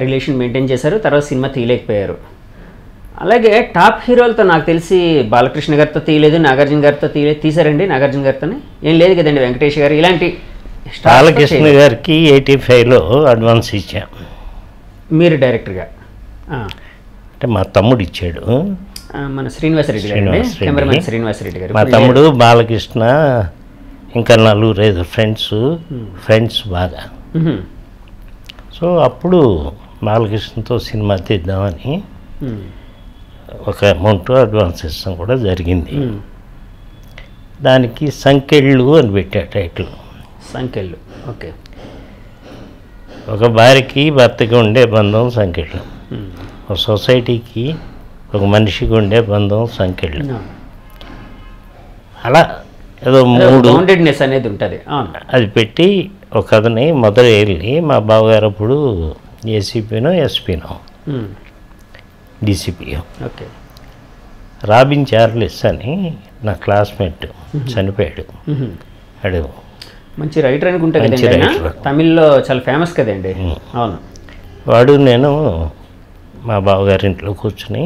Relation maintain చేశారు, తర్వాత cinema తీయలేకపోయారు. అలాగే టాప్ హీరోలతో నాకు తెలిసి బాలకృష్ణ గారితో తీయలేదు, నాగార్జున గారితో తీయలేదు. తీశారండి నాగార్జున గారితో? ఏం లేదు కదండి. వెంకటేష్ గారు ఇలాంటి. బాలకృష్ణ గారికి 85లో అడ్వాన్స్ ఇచ్చాం. మీరు డైరెక్టర్గా? అంటే మా తమ్ముడు ఇచ్చాడు. మన శ్రీనివాసరెడ్డి గారు, కెమెరామెన్ శ్రీనివాసరెడ్డి గారు. మా తమ్ముడు బాలకృష్ణ ఇంకా 4-5 ఫ్రెండ్స్ బాగా. సో అప్పుడు బాలకృష్ణతో సినిమా తీద్దామని ఒక అమౌంట్ అడ్వాన్స్ ఇస్తాం కూడా జరిగింది. దానికి సంకెళ్ళు అని పెట్టా టైటిల్. సంకెళ్ళు, ఓకే. ఒక భార్యకి భర్తకి ఉండే బంధం సంకెళ్ళు, ఒక సొసైటీకి ఒక మనిషికి ఉండే బంధం సంకెళ్ళు. అలా ఏదో 3 అనేది ఉంటుంది. అది పెట్టి ఒక కథని మొదలు వెళ్ళి మా బావగారు అప్పుడు ఏసీపీనో ఎస్పీనో డీసీపీఓ ఓకే. రాబిన్ చార్లెస్ అని నా క్లాస్మేట్ చనిపోయాడు. అడు మంచి రైటర్ అనుకుంటా కదండి, తమిళ్లో చాలా ఫేమస్ కదండి. అవును. వాడు నేను మా బావగారి ఇంట్లో కూర్చుని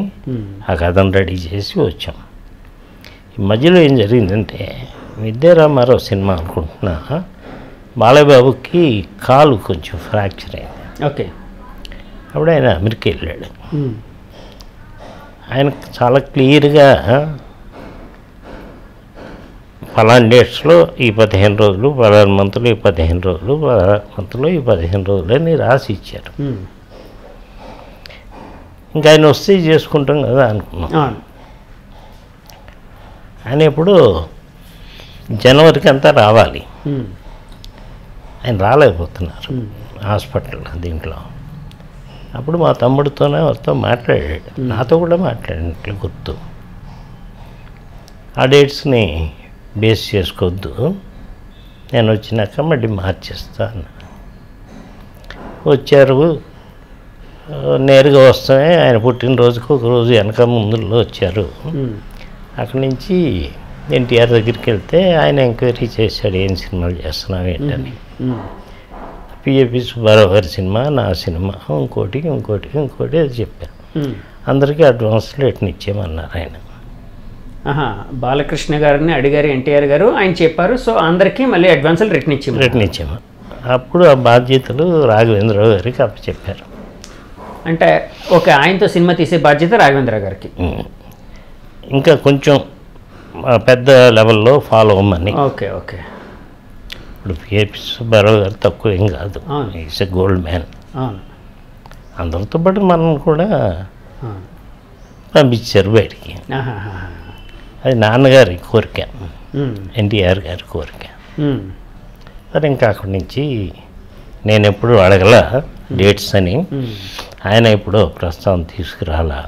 ఆ కథను రెడీ చేసి వచ్చాం. ఈ మధ్యలో ఏం జరిగిందంటే విద్యారామారావు సినిమా అనుకుంటున్నా, బాలయ్యబాబుకి కాలు కొంచెం ఫ్రాక్చర్ అయింది. ఓకే. అప్పుడు ఆయన అమెరికా వెళ్ళాడు. ఆయన చాలా క్లియర్గా ఫలానా డేట్స్లో ఈ 15 రోజులు, ఫలానా మంత్లో ఈ 15 రోజులు, ఫలానా మంత్లో ఈ 15 రోజులు అని రాసి ఇచ్చారు. ఇంకా ఆయన వస్తే చేసుకుంటాం కదా అనుకున్నాం. ఆయన ఇప్పుడు జనవరికి అంతా రావాలి, ఆయన రాలేకపోతున్నారు హాస్పిటల్లో దీంట్లో. అప్పుడు మా తమ్ముడితోనే ఎవరితో మాట్లాడాడు, నాతో కూడా మాట్లాడినట్లు గుర్తు. ఆ డేట్స్ని బేస్ చేసుకోవద్దు, నేను వచ్చినాక మళ్ళీ మార్చేస్తాను. వచ్చారు, నేరుగా వస్తామే. ఆయన పుట్టినరోజుకు ఒక రోజు వెనక ముందులో వచ్చారు. అక్కడి నుంచి ఎన్టీఆర్ దగ్గరికి వెళ్తే ఆయన ఎంక్వైరీ చేశాడు, ఏం సినిమాలు చేస్తున్నావు ఏంటని. పిఏపి సుబ్బారావు గారి సినిమా, నా సినిమా, ఇంకోటి అది చెప్పాను. అందరికీ అడ్వాన్స్ రేట్ని ఇచ్చేయమన్నారు ఆయన. బాలకృష్ణ గారిని అడిగారు ఎన్టీఆర్ గారు, ఆయన చెప్పారు. సో అందరికీ మళ్ళీ అడ్వాన్సులు రిటర్న్ ఇచ్చాము. అప్పుడు ఆ బాధ్యతలు రాఘవేంద్రరావు గారికి అప్పచెప్పారు. అంటే ఓకే, ఆయనతో సినిమా తీసే బాధ్యత రాఘవేంద్ర గారికి. ఇంకా కొంచెం పెద్ద లెవెల్లో ఫాలో అవ్వమని. ఓకే. ఇప్పుడు పిఏపి సుబ్బారావు గారు తక్కువ ఏం కాదు, ఈజ్ ఎ గోల్డ్ మ్యాన్. అందరితో పాటు మనం కూడా పంపించారు బయటికి. అది నాన్నగారి కోరిక, ఎన్టీఆర్ గారి కోరిక. సరే, ఇంకా అక్కడి నుంచి నేను ఎప్పుడు అడగల డేట్స్ అని, ఆయన ఎప్పుడో ప్రస్తావన తీసుకురాలా.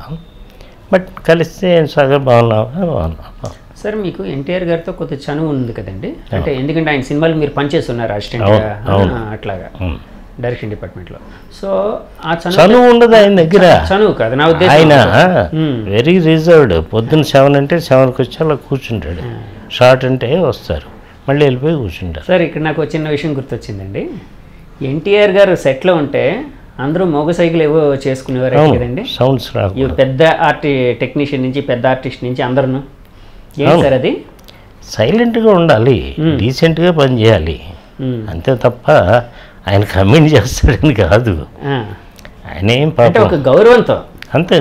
బట్ కలిస్తే సగం బాగున్నావా. సార్, మీకు ఎన్టీఆర్ గారితో కొద్ది చనువు ఉంది కదండి, అంటే ఎందుకంటే ఆయన సినిమాలు మీరు పనిచేస్తున్నారు అసిస్టెంట్గా అట్లాగా డైరెక్షన్ డిపార్ట్మెంట్లో. సో ఆ చనువు ఉండదు ఆయన దగ్గర. చనువు కాదు నా ఉద్దేశం. ఆయన వెరీ రిజర్వ్డ్. పొద్దున్న 7 అంటే 7కి వచ్చి అలా కూర్చుంటాడు. షార్ట్ అంటే వస్తారు, మళ్ళీ వెళ్ళిపోయి కూర్చుంటారు. సార్, ఇక్కడ నాకు చిన్న విషయం గుర్తొచ్చిందండి. ఎన్టీఆర్ గారు సెట్లో ఉంటే అందరూ మోగ సైకిల్ ఏవో చేసుకునేవారు కదండి, సౌండ్స్ రావు. పెద్ద టెక్నీషియన్ నుంచి పెద్ద ఆర్టిస్ట్ నుంచి అందరూ. ఏం సార్ అది? సైలెంట్గా ఉండాలి, డీసెంట్గా పనిచేయాలి, అంతే తప్ప ఆయన కమెంట్ చేస్తాడని కాదు. ఆయన ఏం పాపం ఒక గౌరవంతో అంతే.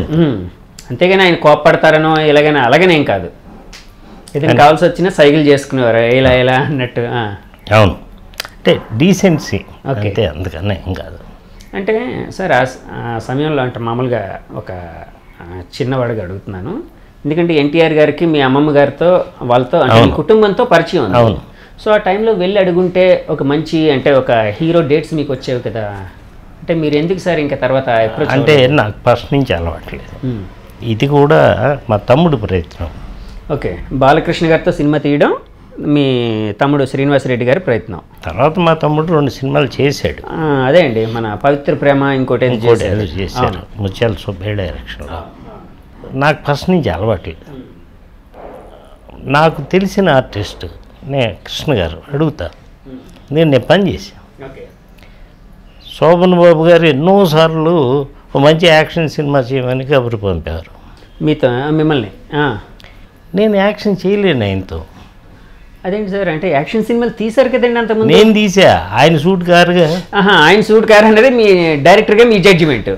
అంతేగాని ఆయన కోప్పడతారనో ఇలాగైనా అలాగనేం కాదు. ఏదైనా కావాల్సి వచ్చినా సైకిల్ చేసుకునేవారు ఇలా అన్నట్టు. అవును, అంటే డీసెన్సీ అంతే, అందుకనే ఏం కాదు. అంటే సార్ ఆ సమయంలో అంటే మామూలుగా ఒక చిన్నవాడిగా అడుగుతున్నాను, ఎందుకంటే ఎన్టీఆర్ గారికి మీ అమ్మమ్మ గారితో వాళ్ళతో అంటే మీ కుటుంబంతో పరిచయం ఉంది. అవును. సో ఆ టైంలో వెళ్ళి అడుగుంటే ఒక మంచి అంటే ఒక హీరో డేట్స్ మీకు వచ్చేవి కదా, అంటే మీరు ఎందుకు సార్ ఇంకా తర్వాత అంటే నాకు ఫస్ట్ నుంచి అలవాట్లేదు. ఇది కూడా మా తమ్ముడు ప్రయత్నం. ఓకే, బాలకృష్ణ గారితో సినిమా తీయడం మీ తమ్ముడు శ్రీనివాసరెడ్డి గారి ప్రయత్నం. తర్వాత మా తమ్ముడు 2 సినిమాలు చేశాడు. అదే అండి, మన పవిత్ర ప్రేమ ఇంకోటి చేశారు, ముత్యాల సుబ్బయ్య డైరెక్షన్లో. నాకు ఫస్ట్ నుంచి అలవాట్లేదు. నాకు తెలిసిన ఆర్టిస్ట్ కృష్ణ గారు అడుగుతా, నేను పని చేశాను. శోభన్ బాబు గారు ఎన్నోసార్లు ఒక మంచి యాక్షన్ సినిమా చేయమని కబురు పంపారు. మీతో మిమ్మల్ని నేను యాక్షన్ చేయలేను ఆయనతో. అదేంటి సార్, అంటే యాక్షన్ సినిమాలు తీశారు కదండి అంతకుముందు? నేను తీసా, ఆయన సూట్ కారుగా. ఆయన సూట్ కారు అనేది మీ డైరెక్టర్గా మీ జడ్జిమెంట్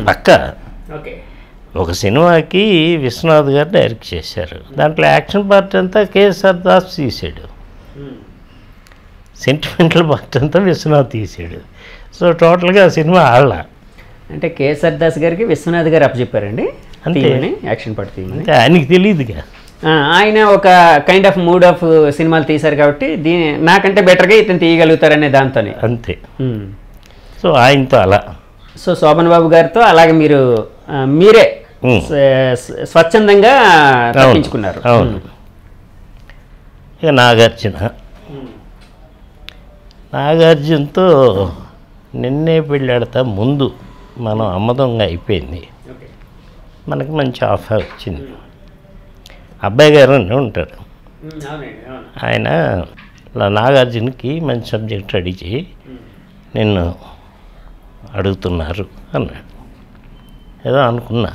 పక్క. ఓకే. ఒక సినిమాకి విశ్వనాథ్ గారు డైరెక్ట్ చేశారు, దాంట్లో యాక్షన్ పార్ట్ అంతా కేఎస్ఆర్ దాస్ తీసాడు, సెంటిమెంటల్ పార్ట్ అంతా విశ్వనాథ్ తీసాడు. సో టోటల్గా ఆ సినిమా ఆళ్ళ. అంటే కేఎస్ఆర్ దాస్ గారికి విశ్వనాథ్ గారు అప్పచెప్పారండి అంతే, యాక్షన్ పార్ట్ తీయమని. అంటే ఆయనకి తెలియదుగా. ఆయన ఒక కైండ్ ఆఫ్ మూడ్ ఆఫ్ సినిమాలు తీశారు కాబట్టి నాకంటే బెటర్గా ఇతను తీయగలుగుతారనే దాంతోనే. అంతే. సో ఆయనతో అలా. సో శోభన్ బాబు గారితో అలాగే మీరే స్వచ్ఛందంగా తప్పించుకున్నారు. అవును. ఇక నాగార్జునతో నిన్నే పెళ్ళాడతా ముందు మనం అమ్మదొంగ అయిపోయింది. మనకి మంచి ఆఫర్ వచ్చింది. అబ్బాయి గారు అని ఉంటారు ఆయన, నాగార్జునకి మంచి సబ్జెక్ట్ అడిగి నిన్ను అడుగుతున్నారు అన్నాడు. ఏదో అనుకున్నా.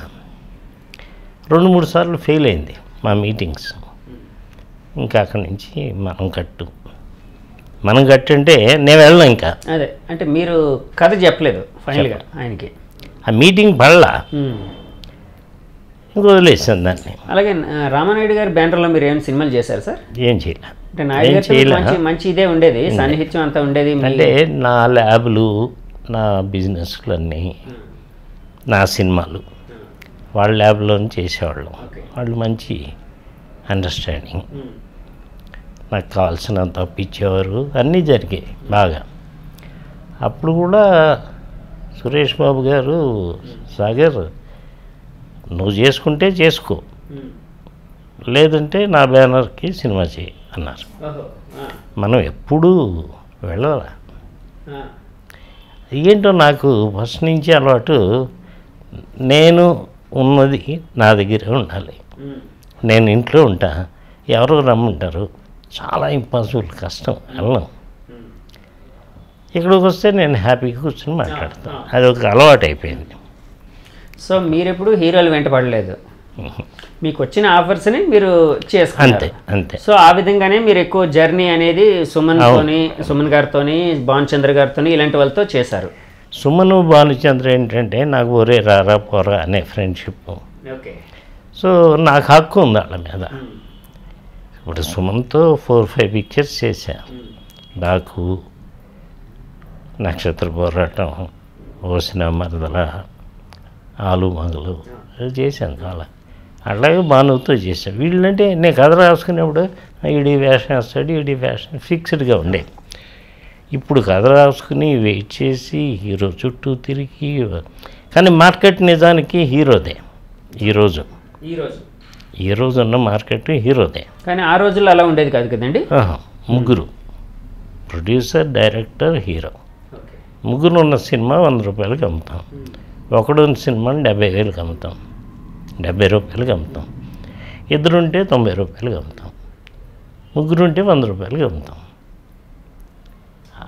2-3 సార్లు ఫెయిల్ అయింది మా మీటింగ్స్. ఇంకా అక్కడి నుంచి మనం కట్టు అంటే నేను వెళ్ళను. ఇంకా అదే అంటే మీరు కథ చెప్పలేదు ఫైనల్గా ఆయనకి, ఆ మీటింగ్ పడలా, ఇంక వదిలేసాను దాన్ని. అలాగే రామానాయుడు గారి బ్యానర్లో మీరు ఏమైనా సినిమాలు చేశారు సార్? ఏం చేయలే. అంటే నాయుడు గారు మంచి ఇదే ఉండేది, సాన్నిహిత్యం అంతా ఉండేది. అంటే నా ల్యాబ్లు, నా బిజినెస్లన్నీ, నా సినిమాలు వాళ్ళ ల్యాబ్లో చేసేవాళ్ళం. వాళ్ళు మంచి అండర్స్టాండింగ్, నాకు కావాల్సినంత ఇచ్చేవారు, అన్నీ జరిగాయి బాగా. అప్పుడు కూడా సురేష్ బాబు గారు, సాగర్ నువ్వు చేసుకుంటే చేసుకో, లేదంటే నా బ్యానర్కి సినిమా చేయి అన్నారు. మనం ఎప్పుడూ వెళ్ళాలా. ఏంటో నాకు ఫస్ట్ నుంచి అలవాటు, నేను ఉన్నది నా దగ్గరే ఉండాలి. నేను ఇంట్లో ఉంటా, ఎవరో రమ్మంటారు, చాలా ఇంపాసిబుల్, కష్టం, వెళ్ళను. ఇక్కడికి వస్తే నేను హ్యాపీగా కూర్చొని మాట్లాడతాను. అది ఒక అలవాటు అయిపోయింది. సో మీరు ఎప్పుడు హీరోలు వెంట పడలేదు, మీకు వచ్చిన ఆఫర్స్ని మీరు చేసుకున్నారు. అంతే. సో ఆ విధంగానే మీరు ఎక్కువ జర్నీ అనేది సుమన్ గారితోని, భానుచంద్ర గారితోని ఇలాంటి వాళ్ళతో చేశారు. సుమన్, భానుచంద్ర ఏంటంటే నాకు ఒరే రారా పోరా అనే ఫ్రెండ్షిప్. ఓకే. సో నాకు హక్కు ఉంది వాళ్ళ మీద. ఇప్పుడు సుమన్తో 4-5 పిక్చర్స్ చేశా. డాకు, నక్షత్ర పోరాటం, ఓసిన మరదల, ఆలు మగలు చేశాను చాలా. అట్లాగే భానుతో చేశాను. వీళ్ళంటే నేను కథ రాసుకునేప్పుడు ఈడీ వేషం వేస్తాడు, ఈడీ వేషం ఫిక్స్డ్గా ఉండేది. ఇప్పుడు కథ రాసుకుని వెయిట్ చేసి హీరో చుట్టూ తిరిగి, కానీ మార్కెట్ నిజానికి హీరోదే. ఈ రోజు ఉన్న మార్కెట్ హీరోదే. కానీ ఆ రోజుల్లో అలా ఉండేది కాదు కదండి. ముగ్గురు, ప్రొడ్యూసర్, డైరెక్టర్, హీరో, ముగ్గురు ఉన్న సినిమా 100 రూపాయలకి అమ్ముతాం. ఒకడు ఉన్న సినిమాని 70,000కి అమ్ముతాం, 70 రూపాయలకి అమ్ముతాం. ఇద్దరుంటే 90 రూపాయలకి అమ్ముతాం, ముగ్గురుంటే 100 రూపాయలకి అమ్ముతాం.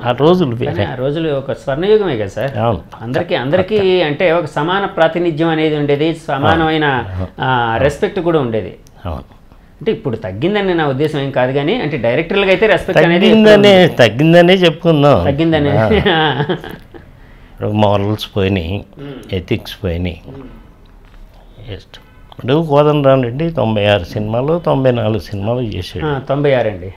ఆ రోజులు వేరే. ఆ రోజులు ఒక స్వర్ణయుగమే కదా సార్. అవును. అందరికీ అంటే ఒక సమాన ప్రాతినిధ్యం అనేది ఉండేది, సమానమైన రెస్పెక్ట్ కూడా ఉండేది. అవును. అంటే ఇప్పుడు తగ్గిందని నా ఉద్దేశం ఏం కాదు, కానీ అంటే డైరెక్టర్లకు అయితే రెస్పెక్ట్ అనేది తగ్గిందనే చెప్పుకుందాం. తగ్గిందని మారల్స్ పోయినాయి, ఎథిక్స్ పోయినాయి. ఇప్పుడు కోదండరామరెడ్డి 96 సినిమాలు, 94 సినిమాలు చేశాడు. 96 అండి.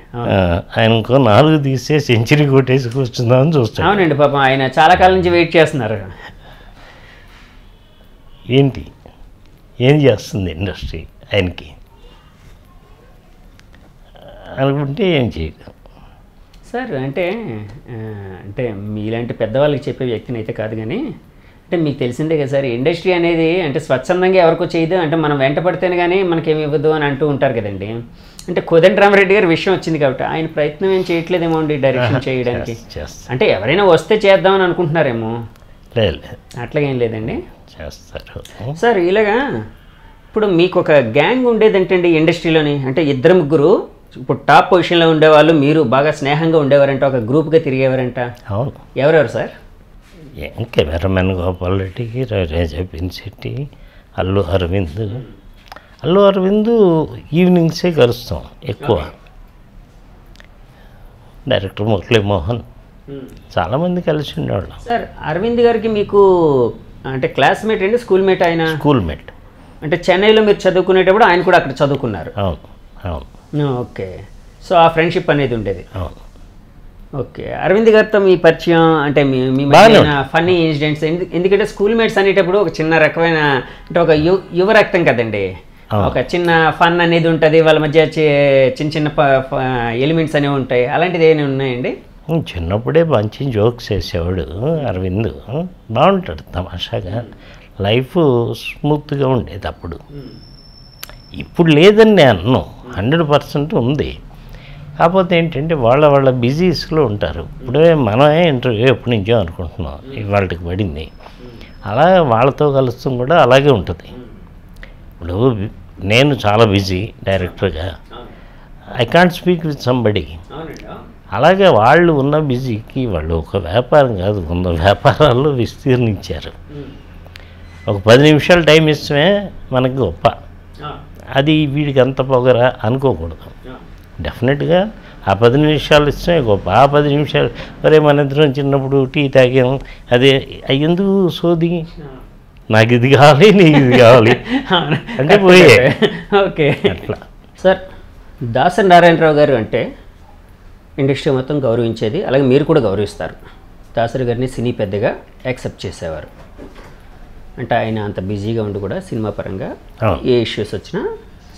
ఆయన ఇంకో 4 తీస్తే సెంచరీ కొట్టేసి కూర్చుందామని చూస్తాడు. అవునండి, పాపం ఆయన చాలా కాలం నుంచి వెయిట్ చేస్తున్నారు. ఏం చేస్తుంది ఇండస్ట్రీ ఆయనకి అనుకుంటే ఏం చేయదు సార్. అంటే మీలాంటి పెద్దవాళ్ళకి చెప్పే వ్యక్తిని అయితే కాదు, కానీ అంటే మీకు తెలిసిందే కదా సార్, ఇండస్ట్రీ అనేది అంటే స్వచ్ఛందంగా ఎవరికో చేయదు, అంటే మనం వెంట పడితేనే కానీ మనకేమి ఇవ్వదు అని అంటూ ఉంటారు కదండి. అంటే కోదండరామరెడ్డి గారి విషయం వచ్చింది కాబట్టి ఆయన ప్రయత్నం ఏం చేయట్లేదేమో అండి డైరెక్షన్ చేయడానికి. అంటే ఎవరైనా వస్తే చేద్దామని అనుకుంటున్నారేమో. లేదు, అట్లాగేం లేదండి, చేస్తారు సార్. ఇలాగా ఇప్పుడు మీకు ఒక గ్యాంగ్ ఉండేదంటండి ఇండస్ట్రీలోని, అంటే 2-3 ఇప్పుడు టాప్ పొజిషన్లో ఉండేవాళ్ళు, మీరు బాగా స్నేహంగా ఉండేవారంట, ఒక గ్రూప్గా తిరిగేవారంట. అవును. ఎవరెవరు సార్? కెమెరామెన్ గోపాల్ రెడ్డికి, రవిరాజ పిన్శెట్టి, అల్లు అరవింద్ ఈవినింగ్సే కలుస్తాం ఎక్కువ. డైరెక్టర్ మురళీమోహన్, చాలామంది కలిసి ఉండేవాళ్ళం. సార్ అరవింద్ గారికి మీకు అంటే క్లాస్మేట్ అండి, స్కూల్మేట్? ఆయన స్కూల్మేట్. అంటే చెన్నైలో మీరు చదువుకునేటప్పుడు ఆయన కూడా అక్కడ చదువుకున్నారు? అవును. ఓకే. సో ఆ ఫ్రెండ్షిప్ అనేది ఉండేది. అవును. ఓకే. అరవింద్ గారితో మీ పరిచయం అంటే మీ ఫన్నీ ఇన్సిడెంట్స్, ఎందుకంటే స్కూల్మేట్స్ అనేటప్పుడు ఒక చిన్న రకమైన అంటే ఒక యువ రక్తం కదండి, ఒక చిన్న ఫన్ అనేది ఉంటుంది, వాళ్ళ మధ్య చిన్న చిన్న ఎలిమెంట్స్ అనేవి ఉంటాయి. అలాంటిది ఏమైనా ఉన్నాయండి? చిన్నప్పుడే మంచి జోక్స్ వేసేవాడు అరవింద్. బాగుంటాడు తమాషాగా. లైఫ్ స్మూత్గా ఉండేది అప్పుడు. ఇప్పుడు లేదని నేను అన్ను, 100% ఉంది. కాకపోతే ఏంటంటే వాళ్ళ బిజీస్లో ఉంటారు. ఇప్పుడే మనమే ఇంటర్వ్యూ ఎప్పటి నుంచో అనుకుంటున్నాం, ఇవాళకి పడింది. అలా వాళ్ళతో కలుస్తాం కూడా అలాగే ఉంటుంది. ఇప్పుడు నేను చాలా బిజీ డైరెక్టర్గా, I can't speak with somebody. అలాగే వాళ్ళు ఉన్న బిజీకి వాళ్ళు ఒక వ్యాపారం కాదు, 100 వ్యాపారాల్లో విస్తీర్ణించారు. ఒక 10 నిమిషాలు టైం ఇస్తే మనకి గొప్ప. అది వీడికి అంత పొగరా అనుకోకూడదు. డెఫినెట్గా ఆ 10 నిమిషాలు ఇస్తే గొప్ప. ఆ 10 నిమిషాలు మరే మన ఇద్దరం చిన్నప్పుడు టీ తాగాం, అదే ఎందుకు సోది, నాకు ఇది కావాలి నీకు ఇది కావాలి అంటే పోయే. ఓకే. అట్లా. సార్ దాసరి నారాయణరావు గారు అంటే ఇండస్ట్రీ మొత్తం గౌరవించేది, అలాగే మీరు కూడా గౌరవిస్తారు. దాసరి గారిని సినీ పెద్దగా యాక్సెప్ట్ చేసేవారు. అంటే ఆయన అంత బిజీగా ఉండి కూడా సినిమా పరంగా ఏ ఇష్యూస్ వచ్చినా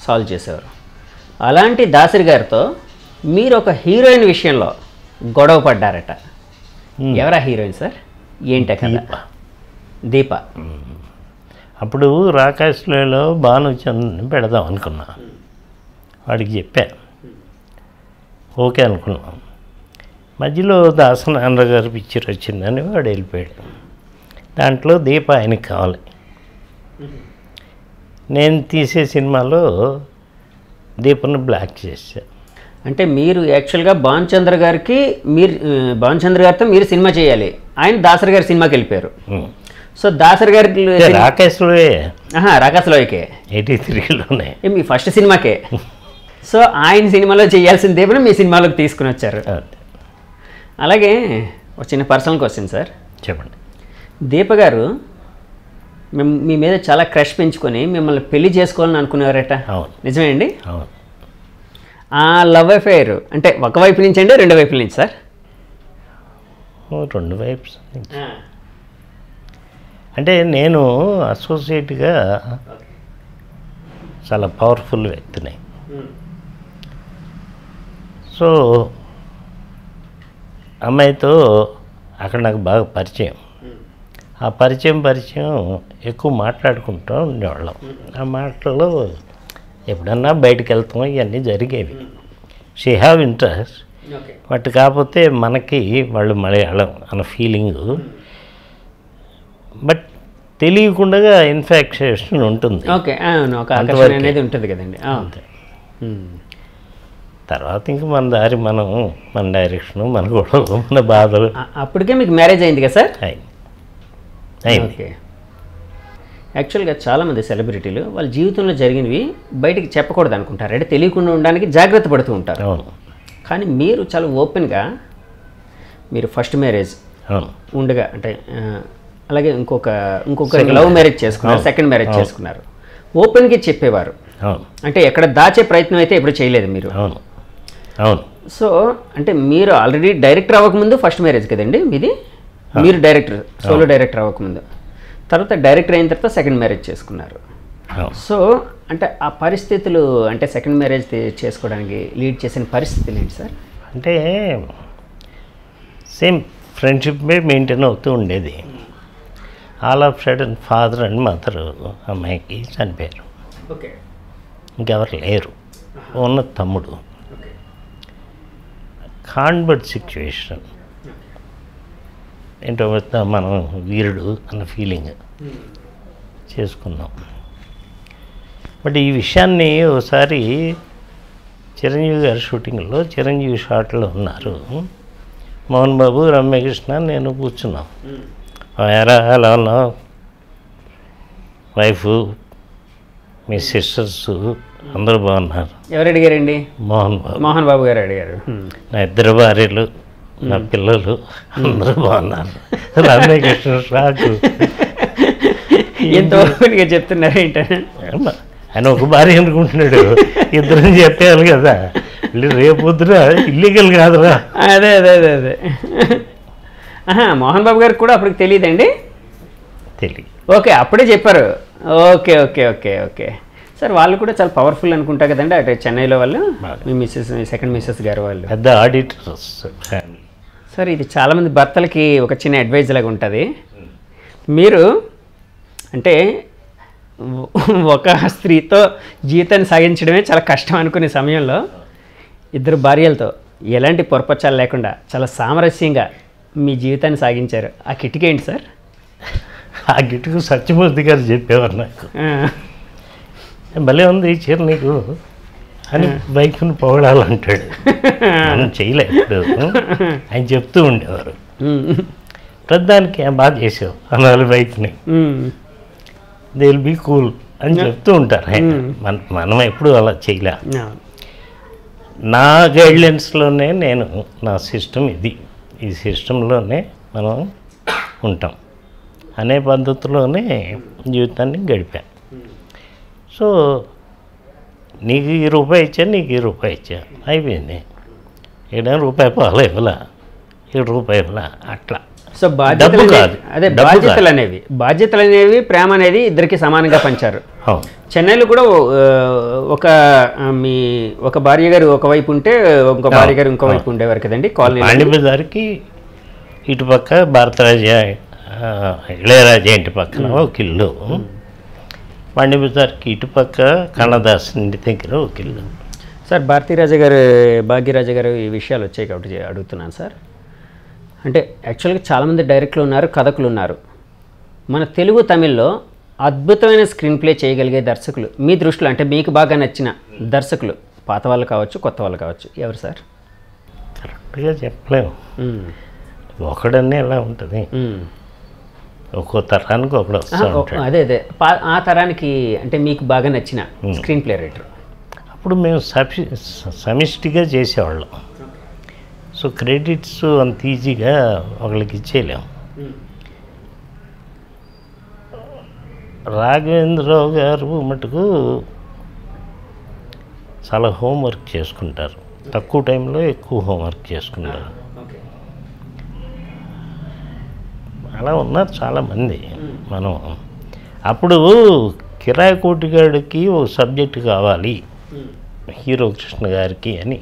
సాల్వ్ చేసేవారు. అలాంటి దాసరి గారితో మీరు ఒక హీరోయిన్ విషయంలో గొడవ పడ్డారట. ఎవరా హీరోయిన్ సార్? ఏంట కదా? దీప. అప్పుడు రాకాశ్లో భానుచంద్రని పెడదాం అనుకున్నా, వాడికి చెప్పా, ఓకే అనుకున్నాం. మధ్యలో దాసనారాయణ గారి పిక్చర్ వచ్చిందని వాడు వెళ్ళిపోయాడు. దాంట్లో దీప ఆయనకి కావాలి. నేను తీసే సినిమాలో దీపను బ్లాక్ చేశా. అంటే మీరు యాక్చువల్గా భానుచంద్ర గారికి భానుచంద్ర గారితో మీరు సినిమా చేయాలి, ఆయన దాసరి గారి సినిమాకి వెళ్ళిపోయారు. సో దాసరి గారికి రాకాసులోకే 83లోనే మీ ఫస్ట్ సినిమాకే. సో ఆయన సినిమాలో చేయాల్సిన దీపను మీ సినిమాలోకి తీసుకుని వచ్చారు. అలాగే ఒక చిన్న పర్సనల్ క్వశ్చన్ సార్. చెప్పండి. దీప గారు మీ మీద చాలా క్రష్ పెంచుకొని మిమ్మల్ని పెళ్లి చేసుకోవాలని అనుకునేవారట, నిజమే అండి? ఆ లవ్ అఫైర్ అంటే ఒకవైపు నుంచి అండి, రెండు వైపుల నుంచి సార్? రెండు వైపు. అంటే నేను అసోసియేట్గా చాలా పవర్ఫుల్ వ్యక్తిని. సో అమ్మాయితో అక్కడ నాకు బాగా పరిచయం. ఆ పరిచయం ఎక్కువ మాట్లాడుకుంటూ ఉండేవాళ్ళం. ఆ మాటల్లో ఎప్పుడన్నా బయటకు వెళ్తాం, ఇవన్నీ జరిగేవి. షీ హ్యావ్ ఇంట్రెస్ట్, బట్ కాకపోతే మనకి వాళ్ళు మలయాళం అన్న ఫీలింగు, బట్ తెలియకుండా ఇన్ఫెక్షన్ ఉంటుంది. ఓకే, అనేది ఉంటుంది కదండి. అంతే. తర్వాత ఇంక మన దారి మనం, మన డైరెక్షను, మన గొడవలు, మన బాధలు. అప్పటికే మీకు మ్యారేజ్ అయింది కదా సార్? అయింది. ఓకే. యాక్చువల్గా చాలామంది సెలబ్రిటీలు వాళ్ళ జీవితంలో జరిగినవి బయటికి చెప్పకూడదు అనుకుంటారు, అంటే తెలియకుండా ఉండడానికి జాగ్రత్త పడుతూ ఉంటారు. కానీ మీరు చాలా ఓపెన్గా, మీరు ఫస్ట్ మ్యారేజ్ ఉండగా అంటే అలాగే ఇంకొక లవ్ మ్యారేజ్ చేసుకున్నారు, సెకండ్ మ్యారేజ్ చేసుకున్నారు, ఓపెన్గా చెప్పేవారు. అంటే ఎక్కడ దాచే ప్రయత్నం అయితే ఎప్పుడు చేయలేదు మీరు. సో అంటే మీరు ఆల్రెడీ డైరెక్టర్ అవ్వకముందు ఫస్ట్ మ్యారేజ్ కదండి మీది? మీరు డైరెక్టర్, సోలో డైరెక్టర్ అవ్వకముందు, తర్వాత డైరెక్టర్ అయిన తర్వాత సెకండ్ మ్యారేజ్ చేసుకున్నారు. సో అంటే ఆ పరిస్థితులు, అంటే సెకండ్ మ్యారేజ్ చేసుకోవడానికి లీడ్ చేసిన పరిస్థితులు ఏంటి సార్? అంటే సేమ్ ఫ్రెండ్షిప్ మెయింటైన్ అవుతూ ఉండేది. All of sudden father and mother అమ్మాయికి చనిపోయారు. ఓకే. ఇంకెవరు లేరు, ఉన్న తమ్ముడు. Convert situation. ఏంటో మనం వీరుడు అన్న ఫీలింగ్ చేసుకున్నాం. బట్ ఈ విషయాన్ని ఒకసారి చిరంజీవి గారి షూటింగ్లో, చిరంజీవి షాట్లో ఉన్నారు, మోహన్ బాబు, రమ్యకృష్ణ, నేను కూర్చున్నాం. ఎరా ఎలా ఉన్నావు, వైఫ్, మీ సిస్టర్స్ అందరూ బాగున్నారు. ఎవరు అడిగారండి? మోహన్ బాబు గారు అడిగారు. నా 2 భార్యలు, నా పిల్లలు అందరూ బాగున్నారు. రామకృష్ణ షాకు. ఎంతో ఓపెన్గా చెప్తున్నారు ఏంటంటే ఆయన ఒక భార్య అనుకుంటున్నాడు, 2 చెప్పేయాలి కదా, రేపొద్దున ఇల్లీగల్ కాదురా. అదే అదే అదే అదే మోహన్ బాబు గారికి కూడా అప్పటికి తెలియదండి? తెలియదు. ఓకే, అప్పుడే చెప్పారు. Okay okay okay okay sir, వాళ్ళు కూడా చాలా పవర్ఫుల్ అనుకుంటా కదండి అటు చెన్నైలో వాళ్ళు, మీ మిస్సెస్, మీ సెకండ్ మిస్సెస్ గారు వాళ్ళు పెద్ద ఆడిటర్స్ ఫ్యామిలీ. సార్ ఇది చాలామంది భర్తలకి ఒక చిన్న అడ్వైజ్ లాగా ఉంటుంది. మీరు అంటే ఒక స్త్రీతో జీవితాన్ని సాగించడమే చాలా కష్టం అనుకునే సమయంలో 2 భార్యలతో ఎలాంటి పొరపచ్చాలు లేకుండా చాలా సామరస్యంగా మీ జీవితాన్ని సాగించారు. ఆ కిటికీ ఏంటి సార్? ఆ గిట్టుకు సత్యమూర్తి గారు చెప్పేవారు నాకు, భలే ఉంది ఈ చీర నీకు అని బైక్ను పొగడాలంటాడు. మనం చేయలేదు, ఆయన చెప్తూ ఉండేవారు. ప్రధానికి బాగా చేసావు అనాలి బైక్ని, దే విల్ బీ కూల్ అని చెప్తూ ఉంటారు ఆయన. మనం ఎప్పుడు అలా చేయలే. నా గైడ్లైన్స్లోనే నేను, నా సిస్టమ్ ఇది, ఈ సిస్టంలోనే మనం ఉంటాం అనే పద్ధతిలోనే జీవితాన్ని గడిపాను. సో నీకు ₹1 ఇచ్చా, నీకు ₹1 ఇచ్చా, అయిపోయింది. ఇక్కడ రూపాయి పాలు ఇవ్వాల, ₹1 ఇవ్వాల, అట్లా. సో బాధ్యతలు కాదు, అదే బాధ్యతలు అనేవి ప్రేమ అనేది ఇద్దరికి సమానంగా పంచారు. చెన్నైలో కూడా ఒక భార్య గారు ఒకవైపు ఉంటే ఇంకో భార్య గారు ఇంకో వైపు ఉండేవారు కదండి కాలనీ. పాండిబజార్కి ఇటుపక్క భారతరాజా, ఇళయరాజా ఇంటి పక్కన ఒక ఇల్లు, పాండిబజార్కి ఇటుపక్క కన్నదాస్ ఇంటి దగ్గర ఒక ఇల్లు. సార్ భాగ్యరాజా గారు ఈ విషయాలు వచ్చాయి కాబట్టి అడుగుతున్నాను సార్. అంటే యాక్చువల్గా చాలామంది డైరెక్టర్లు ఉన్నారు, కథకులు ఉన్నారు. మన తెలుగు, తమిళ్లో అద్భుతమైన స్క్రీన్ ప్లే చేయగలిగే దర్శకులు మీ దృష్టిలో, అంటే మీకు బాగా నచ్చిన దర్శకులు, పాత వాళ్ళు కావచ్చు, కొత్త వాళ్ళు కావచ్చు, ఎవరు సార్? కరెక్ట్గా చెప్పలేము, ఒకడనే ఎలా ఉంటుంది, ఒక్కో తరానికి ఒకడు వస్తూ ఉంటాడు. అదే అదే ఆ తరానికి అంటే మీకు బాగా నచ్చిన స్క్రీన్ ప్లే రైటర్. అప్పుడు మేము సమిష్టిగా చేసేవాళ్ళం. సో క్రెడిట్స్ అంత ఈజీగా ఒకళ్ళకి ఇచ్చేయలేము. రాఘవేంద్రరావు గారు మటుకు చాలా హోంవర్క్ చేసుకుంటారు, తక్కువ టైంలో ఎక్కువ హోంవర్క్ చేసుకుంటారు. అలా ఉన్నారు చాలామంది. మనం అప్పుడు కిరాయి కోటిగాడికి ఓ సబ్జెక్ట్ కావాలి హీరో కృష్ణ గారికి అని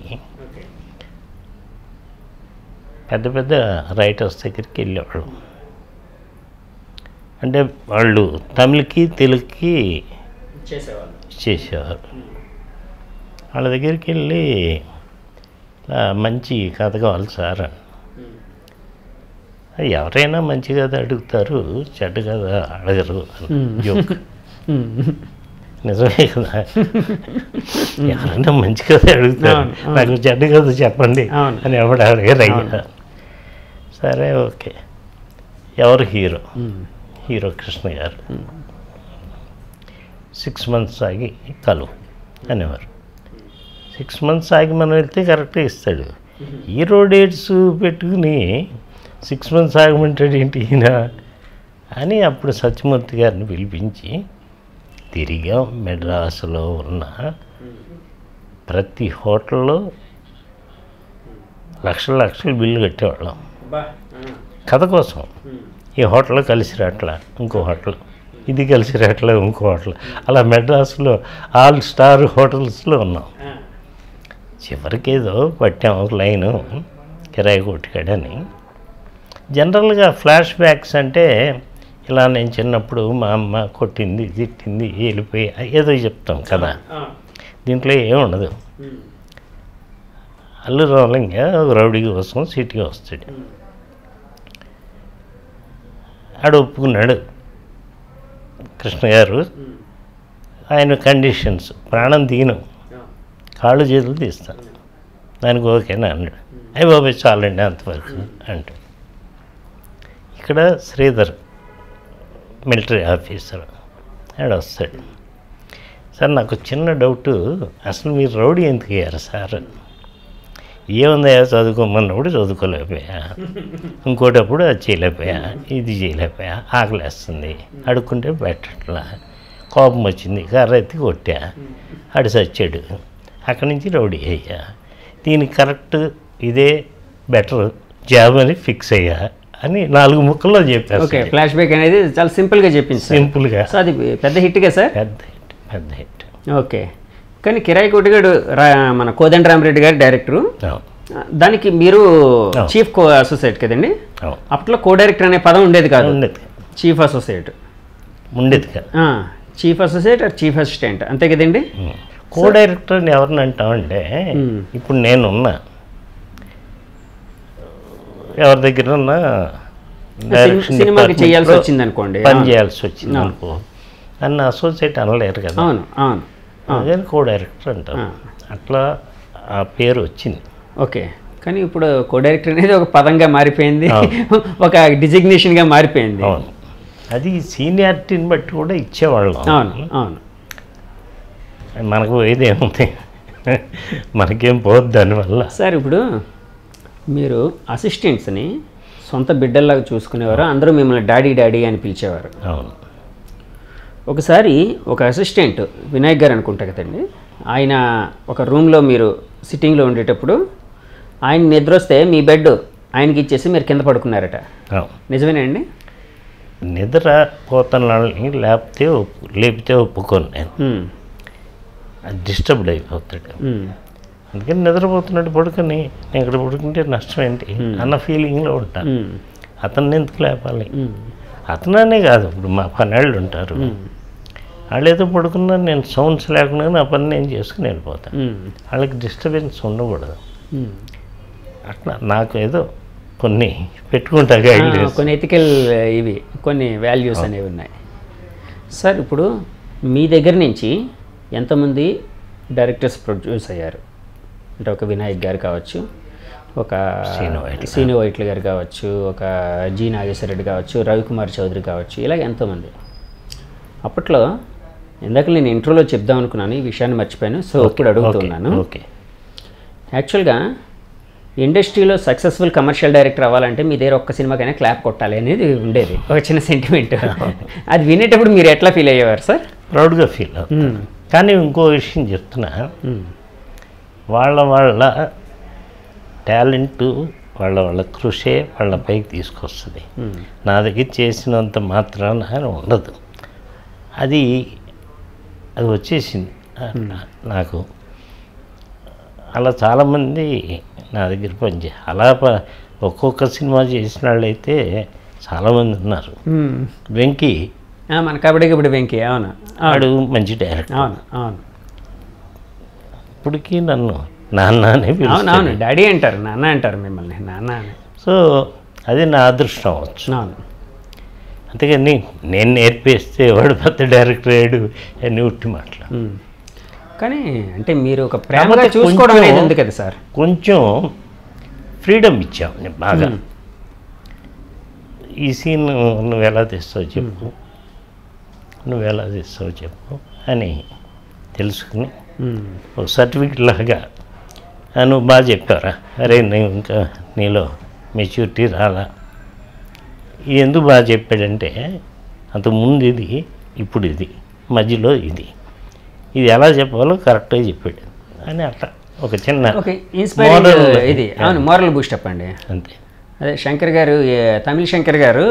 పెద్ద పెద్ద రైటర్స్ దగ్గరికి వెళ్ళేవాళ్ళు. అంటే వాళ్ళు తమిళకి, తెలుగుకి చేసేవారు. వాళ్ళ దగ్గరికి వెళ్ళి మంచి కథ కావాలి సార్, ఎవరైనా మంచి కథ అడుగుతారు, చెడ్డ కథ అడగరు జోక్. నిజమే కదా, ఎవరైనా మంచి కథ అడుగుతారు, నాకు చెడ్డ కథ చెప్పండి అని ఎవడు అడిగారు. అయ్యా సరే ఓకే, ఎవరు హీరో కృష్ణ గారు 6 months ఆగి కలువు అనేవారు. 6 months ఆగి మనం వెళ్తే కరెక్ట్గా ఇస్తాడు. హీరో డేట్స్ పెట్టుకుని 6 months ఆగమంటాడు ఏంటి ఈయన అని అప్పుడు సత్యమూర్తి గారిని పిలిపించి తిరిగా మెడ్రాసులో ఉన్న ప్రతి హోటల్లో లక్షలు బిల్లు కట్టేవాళ్ళం కథ కోసం. ఈ హోటల్లో కలిసి రాట్లా, ఇంకో హోటల్, ఇది కలిసి రాట్లా, ఇంకో హోటల్, అలా మెడ్రాసులో ఆల్ స్టార్ హోటల్స్లో ఉన్నాం. చివరికి ఏదో పట్టాం ఒక లైను కిరాయి కొట్టుకాడని. జనరల్గా ఫ్లాష్ బ్యాక్స్ అంటే ఇలా నేను చిన్నప్పుడు మా అమ్మ కొట్టింది, తిట్టింది, వెళ్ళిపోయి ఏదో చెప్తాం కదా. దీంట్లో ఏముండదు. అల్లు రామలింగ ఒక రౌడీ కోసం సిటీగా వస్తాడు. ఆడు ఒప్పుకున్నాడు కృష్ణ గారు. ఆయన కండిషన్స్, ప్రాణం తీయను, కాళ్ళు చేతులు తీస్తాను, దానికి ఓకేనా అన్నాడు. అయ్యి బాబాయ్ చాలండి అంతవరకు అంటే. ఇక్కడ శ్రీధర్ మిలిటరీ ఆఫీసర్ ఆడ వస్తాడు. సార్ నాకు చిన్న డౌటు, అసలు మీరు రౌడీ ఎందుకు అయ్యారు సార్? ఏముందయ్యా చదువుకోమన్నప్పుడు చదువుకోలేకపోయా, ఇంకోటప్పుడు అది చేయలేకపోయా, ఇది చేయలేకపోయా, ఆకలేస్తుంది, అడుక్కుంటే పెట్టట్లా, కోపం వచ్చింది, కర్ర ఎత్తి కొట్టా, అడి చచ్చాడు, అక్కడి నుంచి రౌడీ అయ్యా, దీనికి కరెక్ట్ ఇదే బెటర్ జాబ్ అని ఫిక్స్ అయ్యా అని 4 ముక్కల్లో చెప్పారు. ఓకే, ఫ్లాష్ బ్యాక్ అనేది చాలా సింపుల్గా చెప్పింది సార్. సింపుల్గా. సో అది పెద్ద హిట్గా సార్. పెద్ద హిట్. ఓకే, కానీ కిరాయి కొట్టుగాడు మన కోదండరామరెడ్డి గారి డైరెక్టరు, దానికి మీరు చీఫ్ కో అసోసియేట్ కదండి. అప్పట్లో కో డైరెక్టర్ అనే పదం ఉండేది కాదు, చీఫ్ అసోసియేట్ ఉండేది కాదు. Chief associate or chief assistant అంతే కదండి. కో డైరెక్టర్ అని ఎవరిని అంటామంటే, ఇప్పుడు నేనున్నా ఎవరి దగ్గర ఉన్నా సినిమాకి చేయాల్సి వచ్చింది అనుకోండి, పని చేయాల్సి వచ్చింది అనుకో, నన్ను అసోసియేట్ అనలేరు కదా. అవును అవును, అదే కో డైరెక్టర్ అంటారు, అట్లా ఆ పేరు వచ్చింది. ఓకే, కానీ ఇప్పుడు కో డైరెక్టర్ అనేది ఒక పదంగా మారిపోయింది, ఒక డిజిగ్నేషన్గా మారిపోయింది. అవును, అది సీనియారిటీని బట్టి కూడా ఇచ్చేవాళ్ళం. అవును అవును, మనకు పోయేది ఏముంది, మనకేం పోద్ది దానివల్ల. సార్ ఇప్పుడు మీరు అసిస్టెంట్స్ని సొంత బిడ్డల్లాగా చూసుకునేవారు, అందరూ మిమ్మల్ని డాడీ డాడీ అని పిలిచేవారు. అవును. ఒకసారి ఒక అసిస్టెంట్ వినాయక్ గారు అనుకుంటా కదండి, ఆయన ఒక రూమ్లో మీరు సిట్టింగ్లో ఉండేటప్పుడు ఆయన నిద్ర వస్తే మీ బెడ్ ఆయనకి ఇచ్చేసి మీరు కింద పడుకున్నారట, నిజమేనా అండి? నిద్ర పోతున్నాళ్ళని లేపితే ఒప్పుకోను నేను, అది డిస్టర్బ్డ్ అయిపోతాడు. అందుకని నిద్రపోతున్నాడు పడుకొని నేను ఇక్కడ పడుకుంటే నష్టం ఏంటి అన్న ఫీలింగ్లో ఉంటాను. అతన్ని ఎందుకు లేపాలి? అతననే కాదు, ఇప్పుడు మా పనేళ్ళు ఉంటారు, వాళ్ళు ఏదో పడుకున్నా నేను సౌండ్స్ లేకుండా నా పని నేను చేసుకుని వెళ్ళిపోతాను, వాళ్ళకి డిస్టర్బెన్స్ ఉండకూడదు. అట్లా నాకు ఏదో కొన్ని పెట్టుకుంటా, కొన్ని ఎథికల్ ఇవి కొన్ని వాల్యూస్ అనేవి ఉన్నాయి. సార్ ఇప్పుడు మీ దగ్గర నుంచి ఎంతమంది డైరెక్టర్స్ ప్రొడ్యూస్ అయ్యారు? అంటే ఒక వినాయక్ గారు కావచ్చు, ఒక శ్రీను వైట్ల గారు కావచ్చు, ఒక జి నాగేశ్వర రెడ్డి కావచ్చు, రవికుమార్ చౌదరి కావచ్చు, ఇలాగ ఎంతోమంది. అప్పట్లో ఇందాక నేను ఇంట్రోలో చెప్దాం అనుకున్నాను, ఈ విషయాన్ని మర్చిపోయాను, సో ఇప్పుడు అడుగుతున్నాను. ఓకే, యాక్చువల్గా ఇండస్ట్రీలో సక్సెస్ఫుల్ కమర్షియల్ డైరెక్టర్ అవ్వాలంటే మీ దగ్గర ఒక్క సినిమాకైనా క్లాప్ కొట్టాలి అనేది ఉండేది, ఒక చిన్న సెంటిమెంట్. అది వినేటప్పుడు మీరు ఎట్లా ఫీల్ అయ్యేవారు సార్? ప్రౌడ్గా ఫీల్ అవుతాను. కానీ ఇంకో విషయం చెప్తున్నా, వాళ్ళ టాలెంటు వాళ్ళ కృషే వాళ్ళ పైకి తీసుకొస్తుంది. నా దగ్గర చేసినంత మాత్రాన ఉండదు, అది వచ్చేసింది నాకు. అలా చాలామంది నా దగ్గర పనిచేయాలి, అలా ఒక్కొక్క సినిమా చేసిన వాళ్ళైతే చాలామంది ఉన్నారు. వెంకీ, మన కబడ్డీ వెంకీ, అవును, వాడు మంచి డైరెక్టర్. అవును అవును, ఇప్పటికీ నన్ను నాన్న అని పిలుస్తాను. అవును, డాడీ అంటారు, నాన్న అంటారు మిమ్మల్ని, నాన్న అని. సో అది నా అదృష్టం అవచ్చు. అవును, అంతేగాని నేను నేర్పిస్తే వాడు పెద్ద డైరెక్టర్ అయ్యాడు అని ఉట్టి మాటలు. కానీ అంటే మీరు ఒక ప్రేమగా చూసుకోవడం అనేది ఉంది కదా సార్, కొంచెం ఫ్రీడమ్ ఇచ్చావు నేను బాగా. ఈ సీన్ నువ్వు ఎలా తీస్తావు చెప్పు అని తెలుసుకుని ఒక సర్టిఫికెట్ లాగా నువ్వు బాగా చెప్పారా, అరే నువ్వు ఇంకా నీలో మెచ్యూరిటీ రాలా. ఎందుకు బాగా చెప్పాడంటే, అంతకుముందు ఇది, ఇప్పుడు ఇది, మధ్యలో ఇది ఎలా చెప్పాలో కరెక్ట్గా చెప్పాడు అని అట్లా ఒక చిన్న ఇది. అవును, మోరల్ బూస్టప్ అండి. అంతే. అదే శంకర్ గారు, తమిళ శంకర్ గారు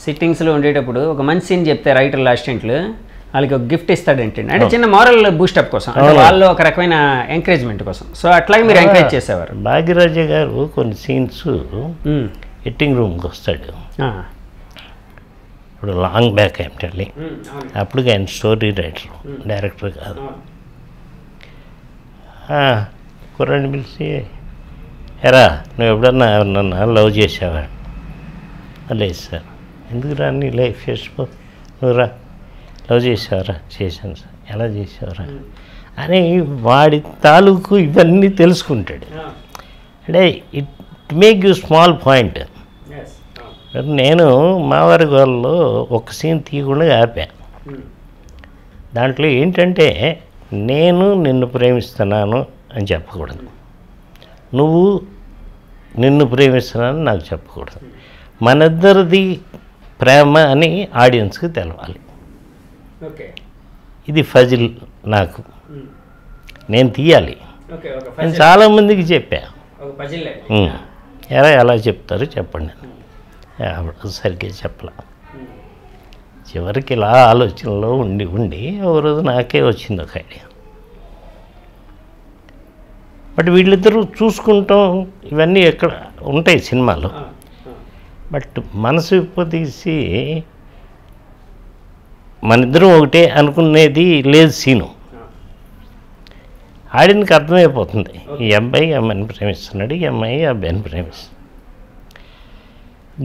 సిట్టింగ్స్లో ఉండేటప్పుడు ఒక మంచి సీన్ చెప్తే రైటర్లు అసిస్టెంట్లు వాళ్ళకి ఒక గిఫ్ట్ ఇస్తాడంటండి, అంటే చిన్న మోరల్ బూస్టప్ కోసం, అంటే వాళ్ళు ఒక రకమైన ఎంకరేజ్మెంట్ కోసం. సో అట్లాగే మీరు ఎంకరేజ్ చేసేవారు. భాగ్యరాజ గారు కొన్ని సీన్స్ ఎడిటింగ్ రూమ్కి వస్తాడు, ఇప్పుడు లాంగ్ బ్యాక్ ఏమిటండి, అప్పుడు ఆయన స్టోరీ రైటర్, డైరెక్టర్ కాదు. కుర్రాడిని పిలిచి, ఎరా నువ్వు ఎప్పుడన్నా ఎవరన్నా లవ్ చేసావా? లేదు సార్. ఎందుకు రా, నీ లైఫ్ చేసుకో, నువ్వు రా, లవ్ చేసావరా? చేశాను సార్. ఎలా చేసావరా అని వాడి తాలూకు ఇవన్నీ తెలుసుకుంటాడు. అంటే it make you small point. నేను మావారి గోల్లో ఒక సీన్ తీయకుండా ఆపా. దాంట్లో ఏంటంటే నేను నిన్ను ప్రేమిస్తున్నాను అని చెప్పకూడదు, నువ్వు నిన్ను ప్రేమిస్తున్నాను నాకు చెప్పకూడదు. మనిద్దరిది ప్రేమ అని ఆడియన్స్కి తెలవాలి. ఇది ఫజిల్ నాకు, నేను తీయాలి. నేను చాలామందికి చెప్పా, ఎలా చెప్తారు చెప్పండి. సరిగ్గా చెప్పలా. చివరికి ఇలా ఆలోచనలో ఉండి ఒక రోజు నాకే వచ్చింది ఒక ఐడియా. బట్ వీళ్ళిద్దరూ చూసుకుంటాం, ఇవన్నీ ఎక్కడ ఉంటాయి సినిమాలో. బట్ మనసు విప్పదీసి మనిద్దరం ఒకటే అనుకునేది లేదు సీను. ఆడినకి అర్థమైపోతుంది, ఈ అబ్బాయి అమ్మాయిని ప్రేమిస్తున్నాడు, ఈ అమ్మాయి అబ్బాయిని ప్రేమిస్తుంది.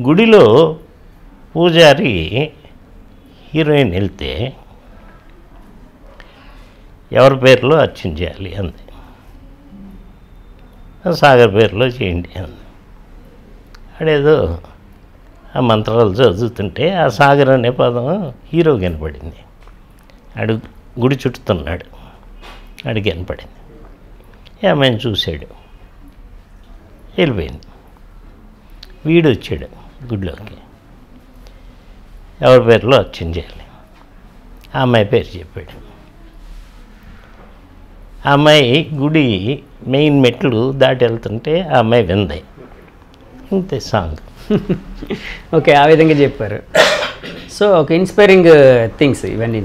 గుడిలో పూజారి హీరోయిన్ వెళ్తే ఎవరి పేరులో అర్చన చేయాలి అంది, సాగర్ పేరులో చేయండి అంది. ఆడేదో ఆ మంత్రాలు చదువుతుంటే ఆ సాగర్ అనే పదం హీరో కనపడింది. ఆడు గుడి చుట్టుతున్నాడు, ఆడికి కనపడింది. అమ్మాయిని చూశాడు, వెళ్ళిపోయింది. వీడు వచ్చాడు గుడిలోకి, ఎవరి పేరులో అర్చన చేయాలి, ఆ అమ్మాయి పేరు చెప్పాడు. ఆ అమ్మాయి గుడి మెయిన్ మెట్లు దాటి వెళ్తుంటే ఆ అమ్మాయి వింది. ఇంతే సాంగ్. ఓకే, ఆ విధంగా చెప్పారు. సో ఒక ఇన్స్పైరింగ్ థింగ్స్ ఇవన్నీ.